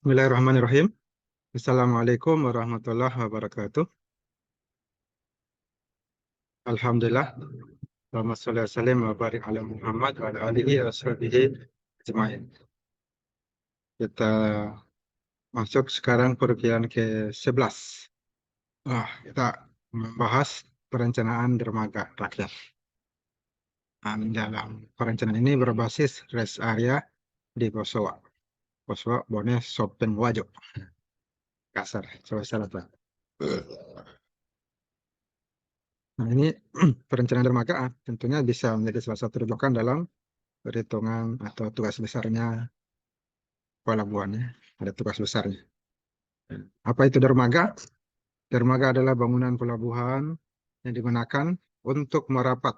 Bismillahirrahmanirrahim. Assalamualaikum warahmatullahi wabarakatuh. Alhamdulillah. Allahumma sholli wa sallim wa barik ala Muhammad wa ala alihi wa sahbihi ajma'in. Kita masuk sekarang perukian ke-11. Kita membahas perencanaan dermaga rakyat. Dalam perencanaan ini berbasis rest area di Posowa. Posowa, Bone, Sopen, Wajo. Kasar, salah Pak. Nah, ini perencanaan dermaga tentunya bisa menjadi salah satu rujukan dalam perhitungan atau tugas besarnya pelabuhannya. Ada tugas besarnya. Apa itu dermaga? Dermaga adalah bangunan pelabuhan yang digunakan untuk merapat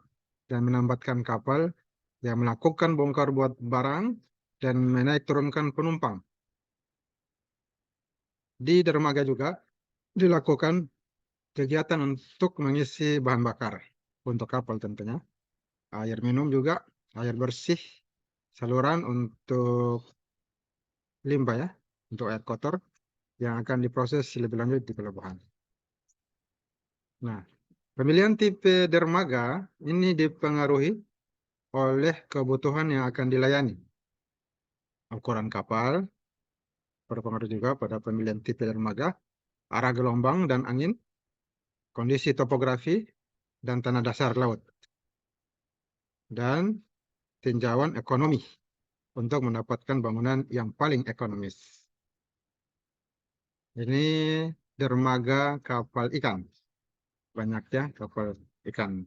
dan menambatkan kapal yang melakukan bongkar buat barang dan menaik turunkan penumpang. Di dermaga juga dilakukan kegiatan untuk mengisi bahan bakar untuk kapal tentunya. Air minum juga, air bersih, saluran untuk limbah ya, untuk air kotor yang akan diproses lebih lanjut di pelabuhan. Nah, pemilihan tipe dermaga ini dipengaruhi oleh kebutuhan yang akan dilayani. Ukuran kapal berpengaruh juga pada pemilihan tipe dermaga, arah gelombang dan angin, kondisi topografi, dan tanah dasar laut, dan tinjauan ekonomi untuk mendapatkan bangunan yang paling ekonomis. Ini dermaga kapal ikan. Banyaknya kapal ikan.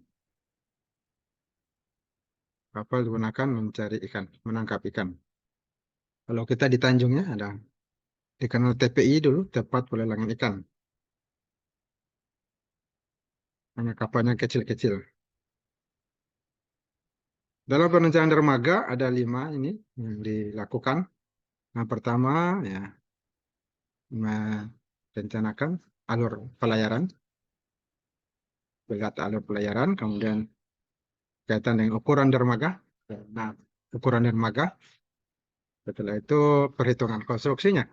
Kapal digunakan mencari ikan, menangkap ikan. Kalau kita di Tanjungnya ada dikenal TPI dulu, tempat pelelangan ikan. Hanya kapalnya kecil-kecil. Dalam perencanaan dermaga ada 5 ini yang dilakukan. Yang pertama ya merencanakan alur pelayaran, melihat alur pelayaran, kemudian kaitan dengan ukuran dermaga. Nah, ukuran dermaga. Setelah itu perhitungan konstruksinya.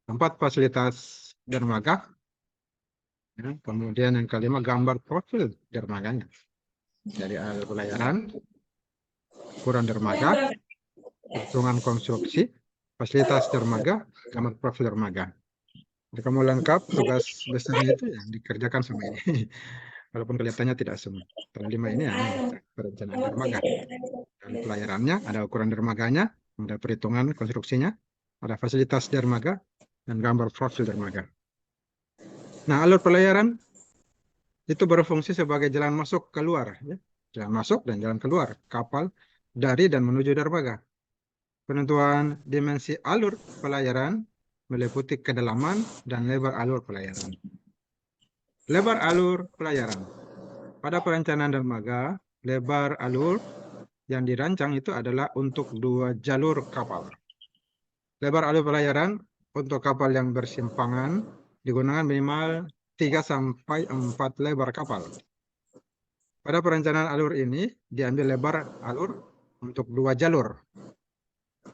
Tempat fasilitas dermaga. Ya, kemudian yang kelima gambar profil dermaganya. Dari alur pelayaran, ukuran dermaga, hitungan konstruksi, fasilitas dermaga, gambar profil dermaga. Jika kamu lengkap, tugas besarnya itu yang dikerjakan sama ini. Walaupun kelihatannya tidak semua. Kalau 5 ini ya perencanaan dermaga. Dan pelayarannya, ada ukuran dermaganya, ada perhitungan konstruksinya, ada fasilitas dermaga, dan gambar profil dermaga. Nah, alur pelayaran itu berfungsi sebagai jalan masuk keluar. Ya. Jalan masuk dan jalan keluar kapal dari dan menuju dermaga. Penentuan dimensi alur pelayaran meliputi kedalaman dan lebar alur pelayaran. Lebar alur pelayaran. Pada perencanaan dermaga, lebar alur yang dirancang itu adalah untuk 2 jalur kapal. Lebar alur pelayaran untuk kapal yang bersimpangan digunakan minimal 3-4 lebar kapal. Pada perencanaan alur ini diambil lebar alur untuk 2 jalur.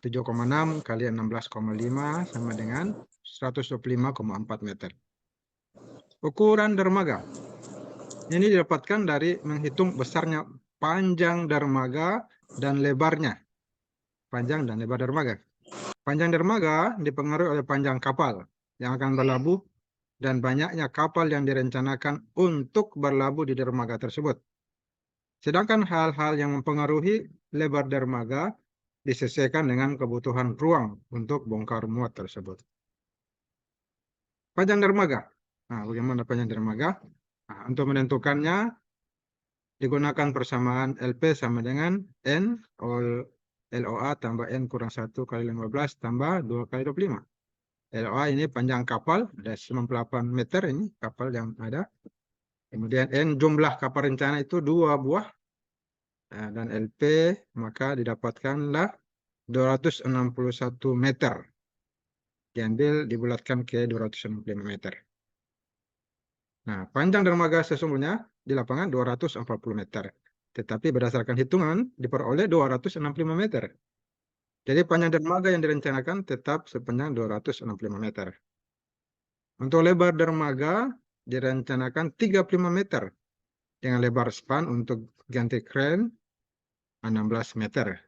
7,6 kali 16,5 sama dengan 125,4 meter. Ukuran dermaga. Ini didapatkan dari menghitung besarnya panjang dermaga dan lebarnya. Panjang dan lebar dermaga. Panjang dermaga dipengaruhi oleh panjang kapal yang akan berlabuh dan banyaknya kapal yang direncanakan untuk berlabuh di dermaga tersebut. Sedangkan hal-hal yang mempengaruhi lebar dermaga disesuaikan dengan kebutuhan ruang untuk bongkar muat tersebut. Panjang dermaga. Nah, bagaimana panjang dermaga? Nah, untuk menentukannya digunakan persamaan LP sama dengan N LOA tambah N kurang 1 kali 15 tambah 2 kali 25. LOA ini panjang kapal, ada 98 meter ini kapal yang ada. Kemudian N jumlah kapal rencana itu 2 buah. Nah, dan LP maka didapatkanlah 261 meter. Diambil dibulatkan ke 265 meter. Nah, panjang dermaga sesungguhnya di lapangan 240 meter. Tetapi berdasarkan hitungan diperoleh 265 meter. Jadi panjang dermaga yang direncanakan tetap sepanjang 265 meter. Untuk lebar dermaga direncanakan 35 meter dengan lebar span untuk gantry crane 16 meter.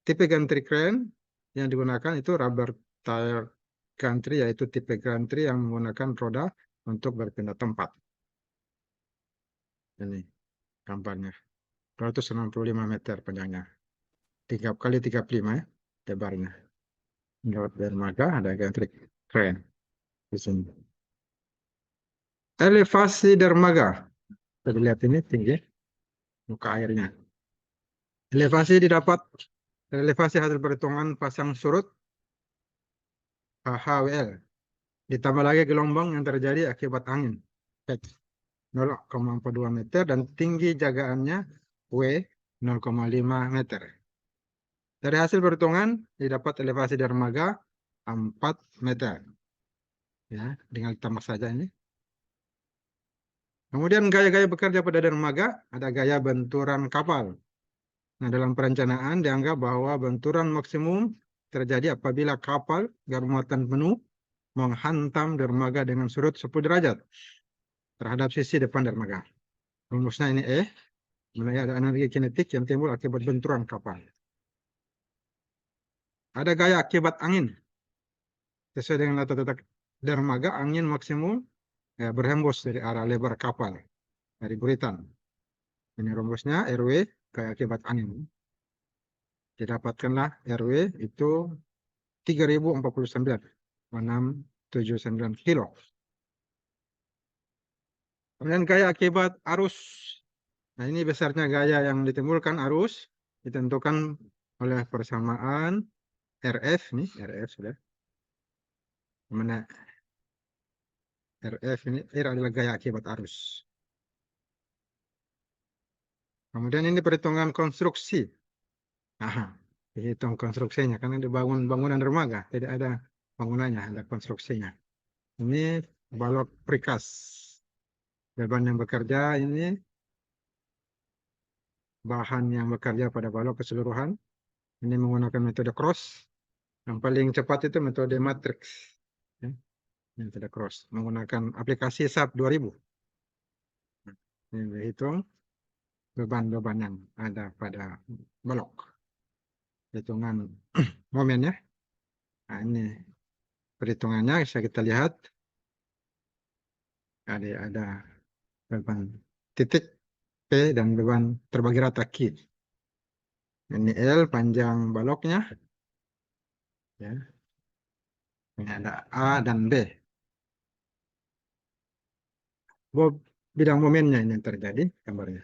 Tipe gantry crane yang digunakan itu rubber tire gantry, yaitu tipe gantry yang menggunakan roda untuk berpindah tempat. Ini gambarnya. 265 meter panjangnya. 3 kali 35 ya, lebarnya. Menurut dermaga ada gantry crane di sini. Elevasi dermaga. Kita lihat ini tinggi muka airnya. Elevasi hasil perhitungan pasang surut HHWL. Ditambah lagi gelombang yang terjadi akibat angin. 0,42 meter dan tinggi jagaannya W 0,5 meter. Dari hasil perhitungan didapat elevasi dermaga 4 meter. Ya, tinggal ditambah saja ini. Kemudian gaya-gaya bekerja pada dermaga, ada gaya benturan kapal. Nah, dalam perencanaan dianggap bahwa benturan maksimum terjadi apabila kapal bermuatan penuh menghantam dermaga dengan surut 10 derajat terhadap sisi depan dermaga. Rumusnya ini mulai ada energi kinetik yang timbul akibat benturan kapal. Ada gaya akibat angin. Sesuai dengan letak dermaga, angin maksimum berhembus dari arah lebar kapal, dari buritan. Ini rumusnya RW, gaya akibat angin. Didapatkanlah RW itu 3049,679 kilo. Kemudian gaya akibat arus. Nah, ini besarnya gaya yang ditimbulkan arus ditentukan oleh persamaan RF. Nih, RF sudah. Mana RF ini, R adalah gaya akibat arus. Kemudian ini perhitungan konstruksi. Aha, dihitung konstruksinya. Karena dibangun bangunan dermaga, tidak ada bangunannya, ada konstruksinya. Ini balok precast. Beban yang bekerja ini bahan yang bekerja pada balok keseluruhan. Ini menggunakan metode cross. Yang paling cepat itu metode matrix. Ya, metode cross. Menggunakan aplikasi SAP 2000. Ini dihitung beban-beban yang ada pada balok. Hitungan momennya. Nah, ini perhitungannya bisa kita lihat. Ada beban titik P dan beban terbagi rata Q. Ini L panjang baloknya. Ya. Ini ada A dan B. Bidang momennya ini yang terjadi gambarnya.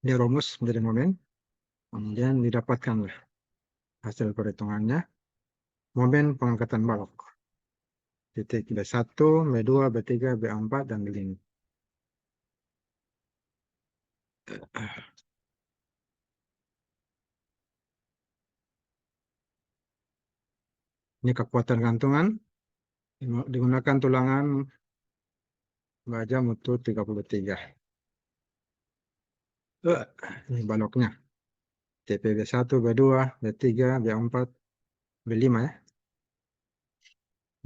Ini rumus menjadi momen. Kemudian didapatkanlah hasil perhitungannya. Momen pengangkatan balok. Titik B1, B2, B3, B4, dan B5. Ini kekuatan gantungan. Digunakan tulangan baja mutu 33. Ini baloknya. TP B1, B2, B3, B4, B5 ya.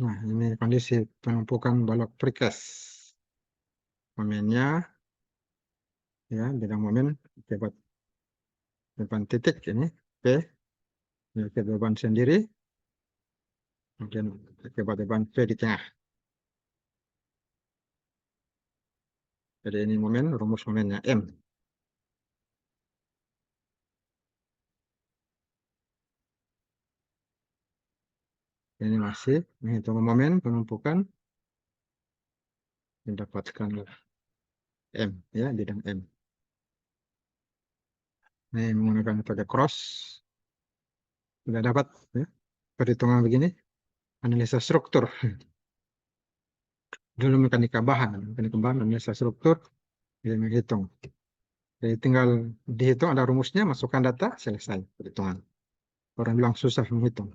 Nah, ini kondisi penumpukan balok precast. Momennya, ya, bidang momen akibat beban titik ini P, akibat beban sendiri, kemudian akibat beban P di tengah. Jadi ini momen, rumus momennya M. Ini masih menghitung momen penumpukan, mendapatkan M, ya, bidang M. Ini menggunakan metode cross. Sudah dapat ya, perhitungan begini. Analisa struktur. Dulu mekanika bahan, analisa struktur, dia menghitung. Jadi tinggal dihitung, ada rumusnya, masukkan data, selesai perhitungan. Orang bilang susah menghitung.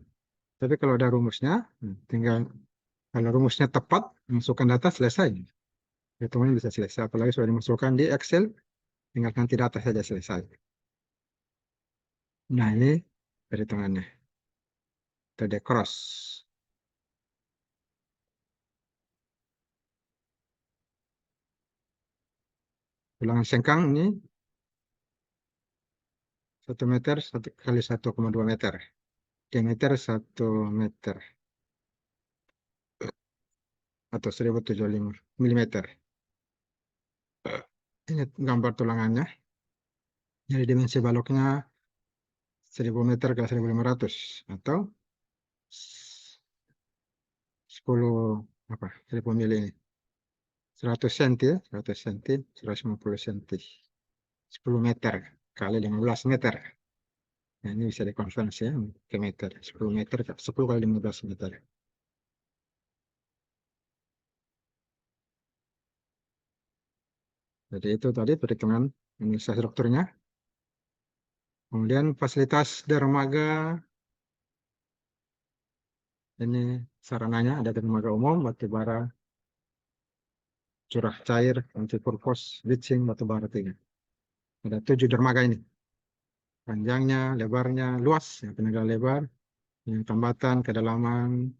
Tapi kalau ada rumusnya, tinggal kalau rumusnya tepat, masukkan data, selesai. Hitungannya bisa selesai. Apalagi sudah dimasukkan di Excel, tinggal ganti data saja selesai. Nah, ini perhitungannya. TD cross. Ulangan sengkang ini 1 meter 1 kali 1,2 meter. Diameter 1 meter atau 1075 mm. Ini gambar tulangannya. Jadi dimensi baloknya 1000 meter ke 1500 atau 10 apa 1000 mili ini 100 cm ya, 100 cm 150 cm 10 meter kali 15 meter. Nah, ini bisa dikonversi ya, ke meter 10 meter 10 kali 15 meter. Jadi itu tadi perhitungan strukturnya. Kemudian fasilitas dermaga, ini sarananya ada dermaga umum, batubara, curah cair, multipurpose, leaching, batubara 3. Ada 7 dermaga ini. Panjangnya, lebarnya, luas, yang tenaga lebar, yang tambatan, kedalaman,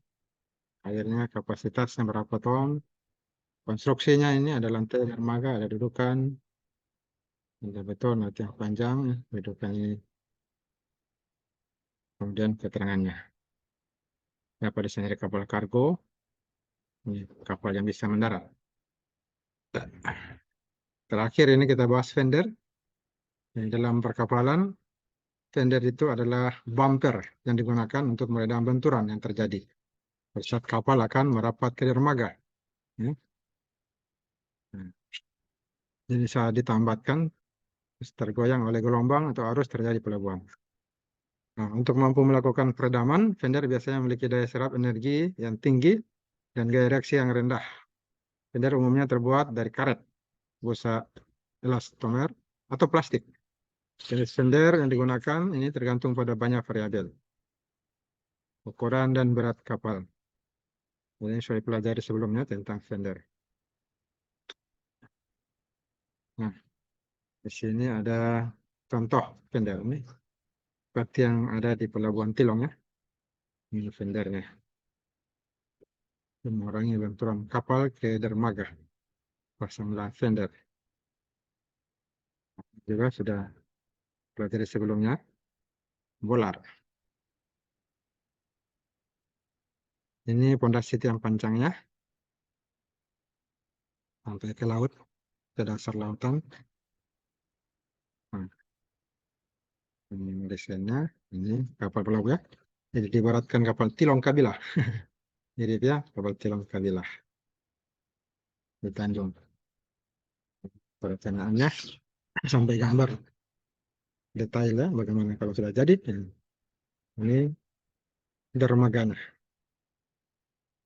airnya, kapasitasnya berapa ton. Konstruksinya ini ada lantai dermaga, ada dudukan, ada beton, ada tiang panjang, dudukan ini. Kemudian keterangannya. Ya, pada sini ada kapal kargo, ini kapal yang bisa mendarat. Terakhir ini kita bahas fender. Dalam perkapalan, fender itu adalah bumper yang digunakan untuk meredam benturan yang terjadi saat kapal akan merapat ke dermaga. Ya. Nah, jadi saat ditambatkan, tergoyang oleh gelombang atau arus terjadi pelabuhan. Nah, untuk mampu melakukan peredaman, fender biasanya memiliki daya serap energi yang tinggi dan gaya reaksi yang rendah. Fender umumnya terbuat dari karet, busa elastomer, atau plastik. Jenis fender yang digunakan ini tergantung pada banyak variabel, ukuran dan berat kapal. Ini sudah dipelajari sebelumnya tentang fender. Nah, di sini ada contoh fender ini, seperti yang ada di Pelabuhan Tilong ya. Ini fendernya. Mengurangi benturan kapal ke dermaga. Pasanglah fender. Juga sudah pelajari sebelumnya. Bolar. Ini pondasi tiang pancangnya sampai ke laut, ke dasar lautan. Nah, ini desainnya. Ini kapal pelabuhan ya. Jadi diibaratkan kapal Tilong Kabilah. Jadi dia kapal Tilong Kabilah di Tanjung. Perencanaannya sampai gambar detailnya bagaimana kalau sudah jadi. Ini dermaganya.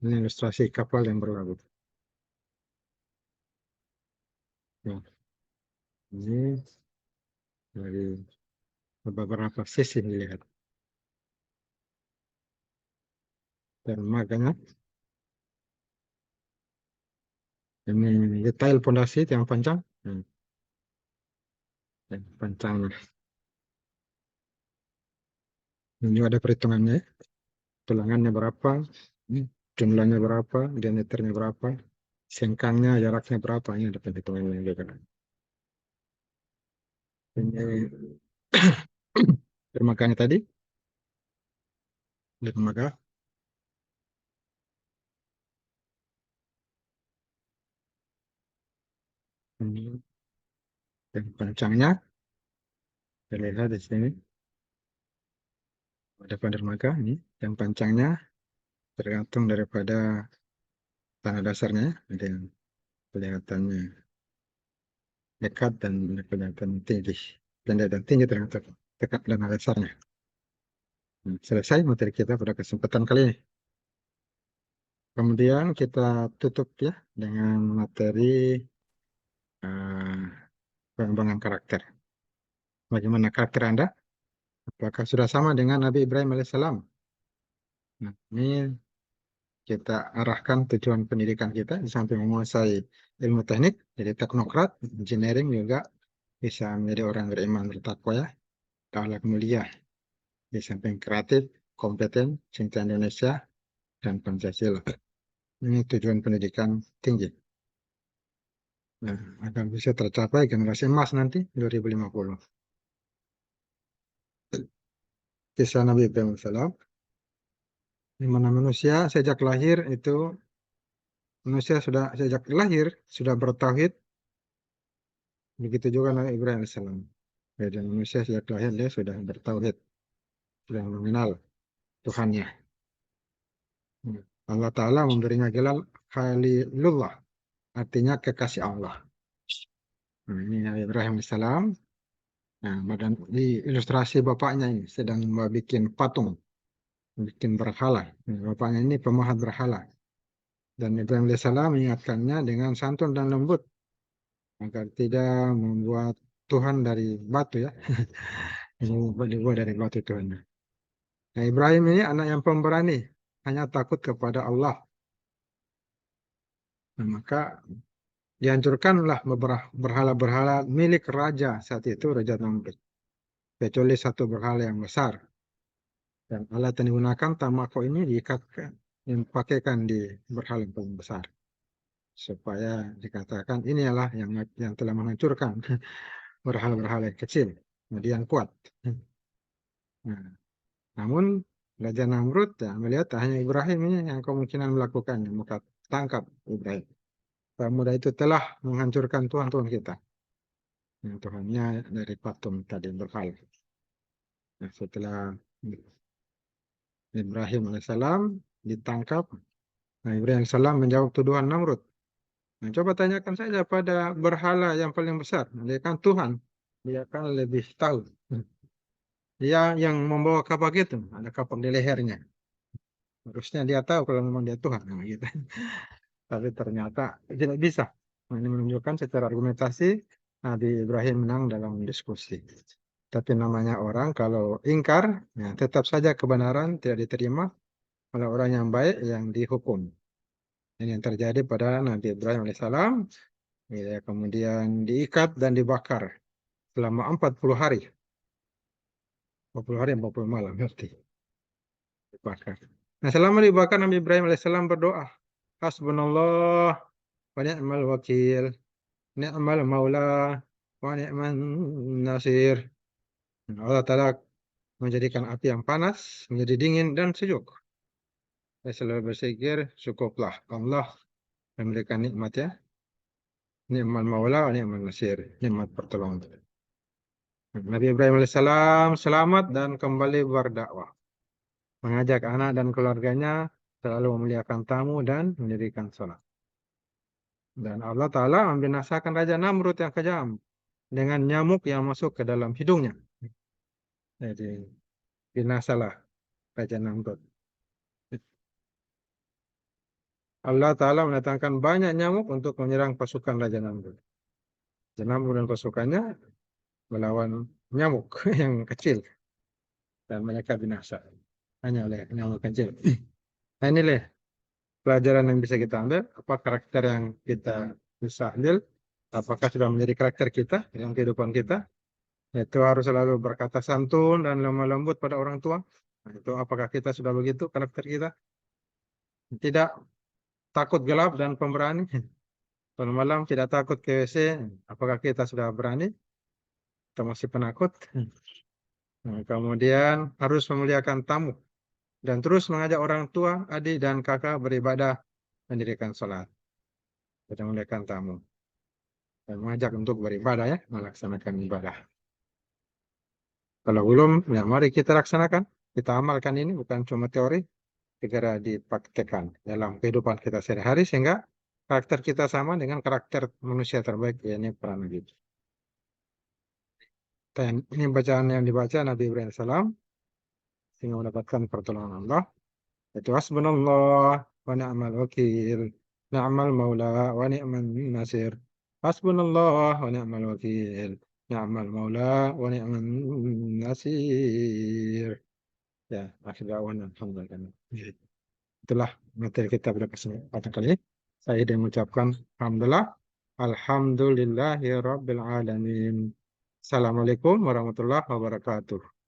Ini ilustrasi kapal yang berlabuh. Nah, ini dari beberapa sisi dilihat. Dermaganya. Ini detail pondasi tiang pancang. Tiang pancangnya. Ini ada perhitungannya. Tulangannya berapa. Jumlahnya berapa. Diameternya berapa. Sengkangnya, jaraknya berapa. Ini ada perhitungannya juga. Ini dermaganya tadi. Dermaga. Ini tiang pancangnya. Kita lihat di sini. Ada dermaga ini. Tiang pancangnya tergantung daripada tanah dasarnya. Ada yang kelihatannya dekat dan kelihatan tinggi. Dan tinggi tergantung dekat tanah dasarnya. Selesai materi kita pada kesempatan kali ini. Kemudian kita tutup ya dengan materi eh, pengembangan karakter. Bagaimana karakter Anda? Apakah sudah sama dengan Nabi Ibrahim alaihissalam? Nah, ini kita arahkan tujuan pendidikan kita di samping menguasai ilmu teknik, jadi teknokrat, engineering juga bisa menjadi orang beriman bertakwa ya, akhlak mulia, di samping kreatif, kompeten, cinta Indonesia, dan Pancasila. Ini tujuan pendidikan tinggi. Nah, agar bisa tercapai generasi emas nanti 2050. Kisah Nabi Ibrahim alaihissalam, di mana manusia sejak lahir itu sejak lahir sudah bertauhid, begitu juga Nabi Ibrahim alaihissalam. Dan manusia sejak lahir dia sudah bertauhid, sudah mengenal Tuhannya. Allah Ta'ala memberinya gelar Khalilullah, artinya kekasih Allah. Nah, ini Nabi Ibrahim alaihissalam. Nah, badan di ilustrasi bapaknya ini sedang bikin patung, bikin berhala. Nah, bapaknya ini pemahat berhala. Dan Ibrahim alaihissalam mengingatkannya dengan santun dan lembut agar tidak membuat Tuhan dari batu ya. Ini dibuat dari batu Tuhan. Nah, Ibrahim ini anak yang pemberani, hanya takut kepada Allah. Nah, maka dihancurkanlah beberapa berhala-berhala milik raja saat itu, Raja Namrud. Kecuali satu berhala yang besar. Dan alat yang digunakan tamako ini diikatkan, dipakaikan di berhala yang paling besar. Supaya dikatakan inilah yang telah menghancurkan berhala-berhala yang kecil. Kemudian kuat. Nah, namun Raja Namrud ya, melihat hanya Ibrahim ini yang kemungkinan melakukannya. Maka tangkap Ibrahim. Pemuda itu telah menghancurkan Tuhan-Tuhan kita. Yang Tuhannya dari patung tadi berhala. Nah, setelah Ibrahim alaihissalam ditangkap, nah, Ibrahim alaihissalam menjawab tuduhan Namrud. Nah, coba tanyakan saja pada berhala yang paling besar. Dia kan Tuhan. Dia kan lebih tahu. Dia yang membawa kapak itu. Ada kapak di lehernya. Harusnya dia tahu kalau memang dia Tuhan. Nah, gitu. Tapi ternyata tidak bisa. Nah, ini menunjukkan secara argumentasi Nabi Ibrahim menang dalam diskusi. Tapi namanya orang kalau ingkar, ya, tetap saja kebenaran tidak diterima oleh orang yang baik yang dihukum. Ini yang terjadi pada Nabi Ibrahim alaihissalam. Ya, kemudian diikat dan dibakar selama 40 hari. 40 hari 40 malam berarti dibakar. Nah, selama dibakar Nabi Ibrahim alaihissalam berdoa, Hasbunallah wa ni'mal wakil, ni'mal maula wa ni'man nasir. Allah Ta'ala menjadikan api yang panas menjadi dingin dan sejuk. Saya selalu berpikir, cukuplah Allah memberikan nikmat ya. Ni'mal maula wa ni'man nasir. Nikmat pertolongan. Nabi Ibrahim alaihissalam selamat dan kembali berdakwah. Mengajak anak dan keluarganya selalu memuliakan tamu dan mendirikan sholat. Dan Allah Ta'ala membinasakan Raja Namrud yang kejam dengan nyamuk yang masuk ke dalam hidungnya. Jadi binasalah Raja Namrud. Allah Ta'ala mendatangkan banyak nyamuk untuk menyerang pasukan Raja Namrud. Raja Namrud dan pasukannya melawan nyamuk yang kecil. Dan mereka binasa. Hanya oleh nyamuk kecil. Nah, inilah pelajaran yang bisa kita ambil. Apa karakter yang kita bisa ambil. Apakah sudah menjadi karakter kita dalam kehidupan kita. Itu harus selalu berkata santun dan lemah lembut pada orang tua. Nah, itu apakah kita sudah begitu karakter kita? Tidak takut gelap dan pemberani. Kalau malam tidak takut ke WC. Apakah kita sudah berani? Kita masih penakut. Nah, kemudian harus memuliakan tamu. Dan terus mengajak orang tua, adik, dan kakak beribadah, mendirikan sholat. Kita memuliakan tamu. Dan mengajak untuk beribadah ya, melaksanakan ibadah. Kalau belum, ya mari kita laksanakan. Kita amalkan ini, bukan cuma teori. Segera dipraktekkan dalam kehidupan kita sehari-hari, sehingga karakter kita sama dengan karakter manusia terbaik, yakni para nabi. Dan ini bacaan yang dibaca Nabi Ibrahim salam sehingga mendapatkan pertolongan Allah. Itu hasbunallah wa ni'mal wakil, ni'mal maula wa ni'man nasir. Hasbunallah wa ni'mal wakil, ni'mal maula wa ni'man nasir. Ya, akhir da'wan alhamdulillah. Itulah materi kita pada kesempatan kali ini. Saya ingin mengucapkan alhamdulillah. Alhamdulillahirabbil alamin. Assalamualaikum warahmatullahi wabarakatuh.